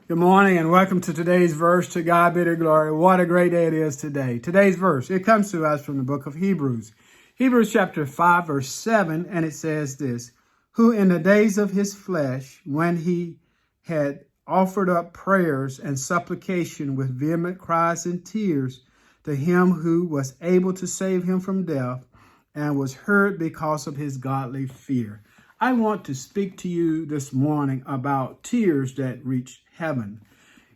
Good morning and welcome to today's verse. To God be the glory. What a great day it is today. Today's verse, it comes to us from the book of Hebrews. Hebrews chapter 5 verse 7, and it says this: who in the days of his flesh, when he had offered up prayers and supplication with vehement cries and tears to him who was able to save him from death, and was heard because of his godly fear. I want to speak to you this morning about tears that reach heaven.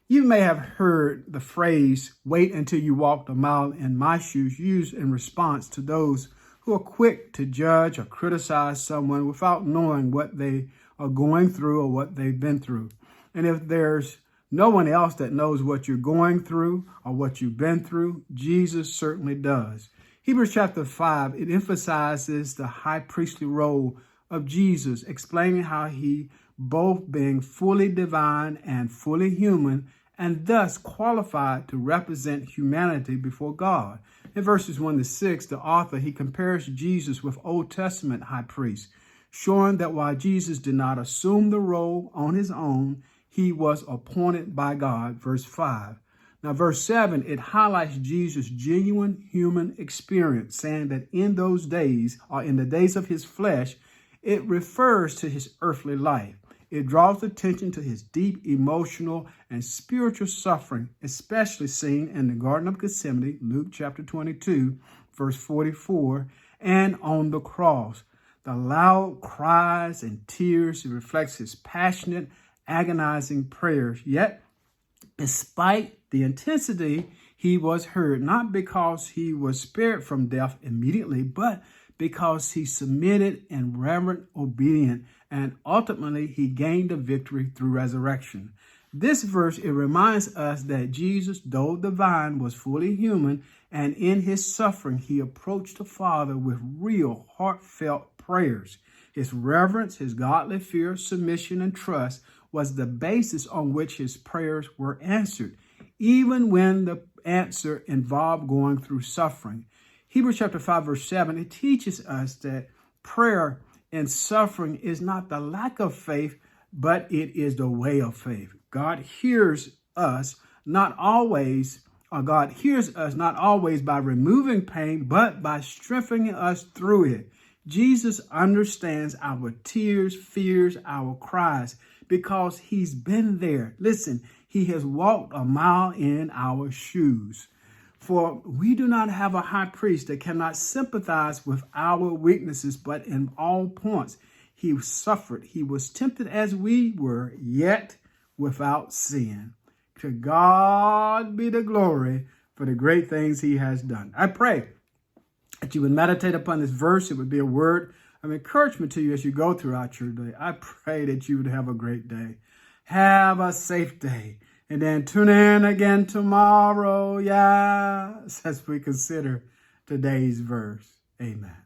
You may have heard the phrase, wait until you walk a mile in my shoes, used in response to those who are quick to judge or criticize someone without knowing what they are going through or what they've been through. And if there's no one else that knows what you're going through or what you've been through, Jesus certainly does. Hebrews chapter 5, it emphasizes the high priestly role of Jesus, explaining how he, both being fully divine and fully human, and thus qualified to represent humanity before God. In verses 1 to 6, the author, he compares Jesus with Old Testament high priests, showing that while Jesus did not assume the role on his own, he was appointed by God. Verse 5. Now, verse 7, it highlights Jesus' genuine human experience, saying that in those days, or in the days of his flesh, it refers to his earthly life. It draws attention to his deep emotional and spiritual suffering, especially seen in the Garden of Gethsemane, Luke chapter 22, verse 44, and on the cross. The loud cries and tears reflects his passionate, agonizing prayers. Yet, despite the intensity, he was heard, not because he was spared from death immediately, but because he submitted in reverent obedience, and ultimately he gained the victory through resurrection. This verse, it reminds us that Jesus, though divine, was fully human, and in his suffering, he approached the Father with real heartfelt prayers. His reverence, his godly fear, submission, and trust was the basis on which his prayers were answered, even when the answer involved going through suffering. Hebrews chapter 5, verse 7, it teaches us that prayer and suffering is not the lack of faith, but it is the way of faith. God hears us not always by removing pain, but by strengthening us through it. Jesus understands our tears, fears, our cries, because he's been there. Listen, he has walked a mile in our shoes. For we do not have a high priest that cannot sympathize with our weaknesses, but in all points he suffered. He was tempted as we were, yet without sin. To God be the glory for the great things he has done. I pray that you would meditate upon this verse. It would be a word of encouragement to you as you go throughout your day. I pray that you would have a great day. Have a safe day. And then tune in again tomorrow, yes, as we consider today's verse. Amen.